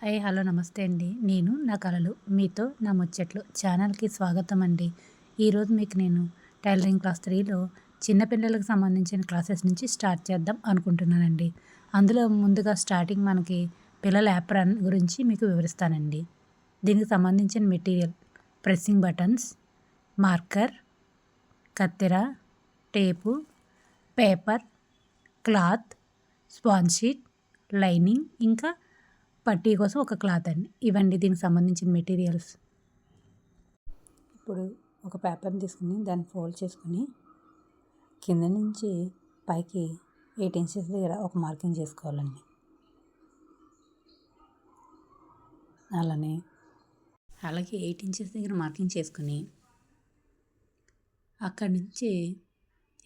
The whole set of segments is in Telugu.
హలో నమస్తే అండి. నేను నా కలలు మీతో నా ముచ్చట్లు ఛానల్‌కి స్వాగతం అండి. ఈరోజు మీకు నేను టైలరింగ్ క్లాస్ 3లో చిన్నపిల్లలకు సంబంధించిన క్లాసెస్ నుంచి స్టార్ట్ చేద్దాం అనుకుంటున్నానండి. అందులో ముందుగా స్టార్టింగ్ మనకి పిల్లల యాప్రాన్ గురించి మీకు వివరిస్తానండి. దీనికి సంబంధించిన మెటీరియల్ ప్రెస్సింగ్ బటన్స్, మార్కర్, కత్తెర, tape, paper, cloth, sponge sheet, lining, ఇంకా పట్టీ కోసం ఒక క్లాత్ అండి. ఇవండి దీనికి సంబంధించిన మెటీరియల్స్. ఇప్పుడు ఒక పేపర్ని తీసుకుని దాన్ని ఫోల్డ్ చేసుకుని కింద నుంచి పైకి 8 ఇంచెస్ దగ్గర ఒక మార్కింగ్ చేసుకోవాలండి. అలాగే 8 ఇంచెస్ దగ్గర మార్కింగ్ చేసుకుని అక్కడి నుంచి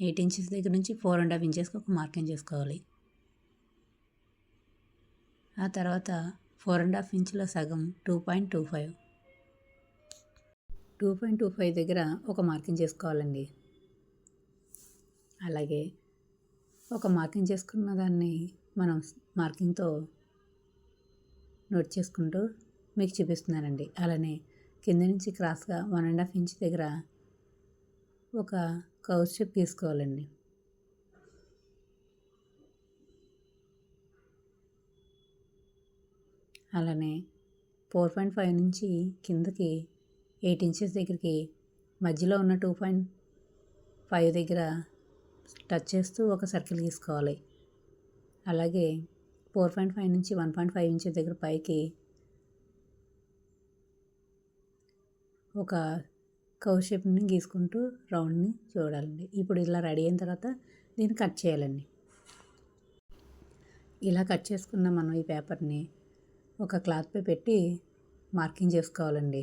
8 ఇంచెస్ దగ్గర నుంచి 4.5 ఇంచెస్కి ఒక మార్కింగ్ చేసుకోవాలి. ఆ తర్వాత 4.5 ఇంచుల సగం 2.25 దగ్గర ఒక మార్కింగ్ చేసుకోవాలండి. అలాగే ఒక మార్కింగ్ చేసుకున్న దాన్ని మనం మార్కింగ్తో నోట్ చేసుకుంటూ మీకు చూపిస్తున్నానండి. అలానే కింద నుంచి క్రాస్గా 1.5 ఇంచ్ దగ్గర ఒక కర్వ్ షేప్ తీసుకోవాలండి. అలానే 4.5 నుంచి కిందకి 8 ఇంచెస్ దగ్గరికి మధ్యలో ఉన్న 2.5 దగ్గర టచ్ చేస్తూ ఒక సర్కిల్ గీసుకోవాలి. అలాగే 4.5 నుంచి 1.5 ఇంచెస్ దగ్గర పైకి ఒక కర్వ్ షేప్ని గీసుకుంటూ రౌండ్ని చూడాలండి. ఇప్పుడు ఇలా రెడీ అయిన తర్వాత దీన్ని కట్ చేయాలండి. ఇలా కట్ చేసుకున్న మనం ఈ పేపర్ని ఒక క్లాత్పై పెట్టి మార్కింగ్ చేసుకోవాలండి.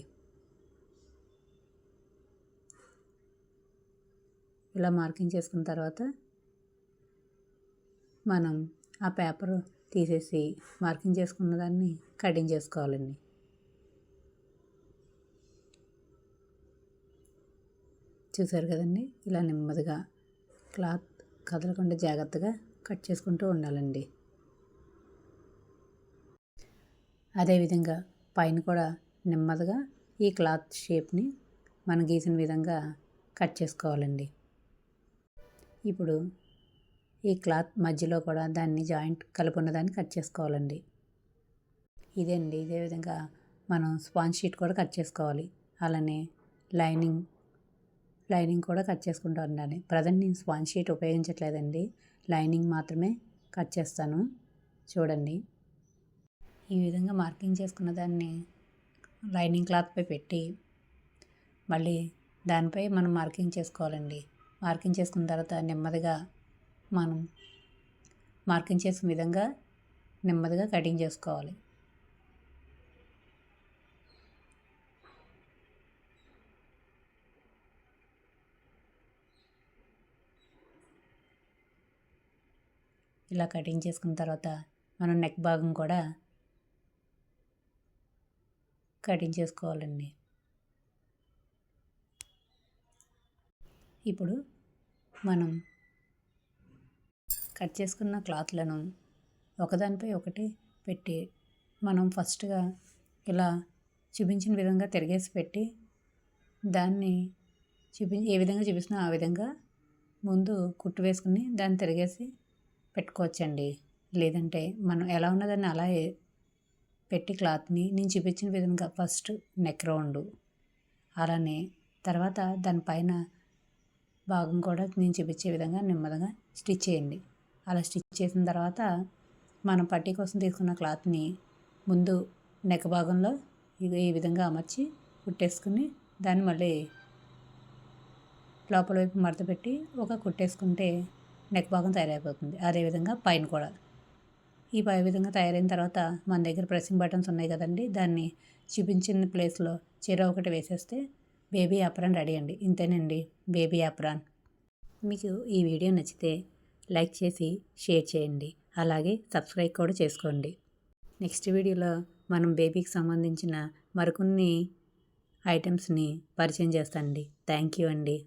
ఇలా మార్కింగ్ చేసుకున్న తర్వాత మనం ఆ పేపర్ తీసేసి మార్కింగ్ చేసుకున్న దాన్ని కటింగ్ చేసుకోవాలండి. చూసారు కదండి, ఇలా నెమ్మదిగా క్లాత్ కదలకుండా జాగ్రత్తగా కట్ చేసుకుంటూ ఉండాలండి. అదేవిధంగా పైన కూడా నెమ్మదిగా ఈ క్లాత్ షేప్ని మనం గీసిన విధంగా కట్ చేసుకోవాలండి. ఇప్పుడు ఈ క్లాత్ మధ్యలో కూడా దాన్ని జాయింట్ కలుపున్న దాన్ని కట్ చేసుకోవాలండి. ఇదే విధంగా మనం స్పాంజ్ షీట్ కూడా కట్ చేసుకోవాలి. అలానే లైనింగ్ కూడా కట్ చేసుకుంటూ ఉండాలి. ప్రజెంట్ నేను స్పాంజ్ షీట్ ఉపయోగించట్లేదండి, లైనింగ్ మాత్రమే కట్ చేస్తాను. చూడండి, ఈ విధంగా మార్కింగ్ చేసుకున్న దాన్ని లైనింగ్ క్లాత్పై పెట్టి మళ్ళీ దానిపై మనం మార్కింగ్ చేసుకోవాలండి. మార్కింగ్ చేసుకున్న తర్వాత నెమ్మదిగా మనం మార్కింగ్ చేసిన విధంగా నెమ్మదిగా కటింగ్ చేసుకోవాలి. ఇలా కటింగ్ చేసుకున్న తర్వాత మనం నెక్ భాగం కూడా కటింగ్ చేసుకోవాలండి. ఇప్పుడు మనం కట్ చేసుకున్న క్లాత్లను ఒకదానిపై ఒకటి పెట్టి మనం ఫస్ట్గా ఇలా చూపించిన విధంగా తిరిగేసి పెట్టి దాన్ని ఏ విధంగా చూపిస్తున్నా ఆ విధంగా ముందు కుట్టు వేసుకుని దాన్ని తిరిగేసి పెట్టుకోవచ్చండి. లేదంటే మనం ఎలా ఉన్నదాన్ని అలా పెట్టి క్లాత్ని నేను చూపించిన విధంగా ఫస్ట్ నెక్ రౌండ్, అలానే తర్వాత దానిపైన భాగం కూడా నేను చూపించే విధంగా నెమ్మదిగా స్టిచ్ చేయండి. అలా స్టిచ్ చేసిన తర్వాత మనం పట్టీ కోసం తీసుకున్న క్లాత్ని ముందు నెక్ భాగంలో ఈ విధంగా అమర్చి కుట్టేసుకుని దాన్ని మళ్ళీ లోపల వైపు మడత పెట్టి ఒక కుట్టేసుకుంటే నెక్ భాగం తయారైపోతుంది. అదేవిధంగా పైన కూడా ఈ విధంగా తయారైన తర్వాత మన దగ్గర ప్రెస్సింగ్ బటన్స్ ఉన్నాయి కదండి, దాన్ని చూపించిన ప్లేస్లో చెరో ఒకటి వేసేస్తే బేబీ యాప్రాన్ రెడీ అండి. ఇంతేనండి, బేబీ యాప్రాన్. మీకు ఈ వీడియో నచ్చితే లైక్ చేసి షేర్ చేయండి. అలాగే సబ్స్క్రైబ్ కూడా చేసుకోండి. నెక్స్ట్ వీడియోలో మనం బేబీకి సంబంధించిన మరికొన్ని ఐటమ్స్ని పరిచయం చేస్తానండి. థ్యాంక్ యూ అండి.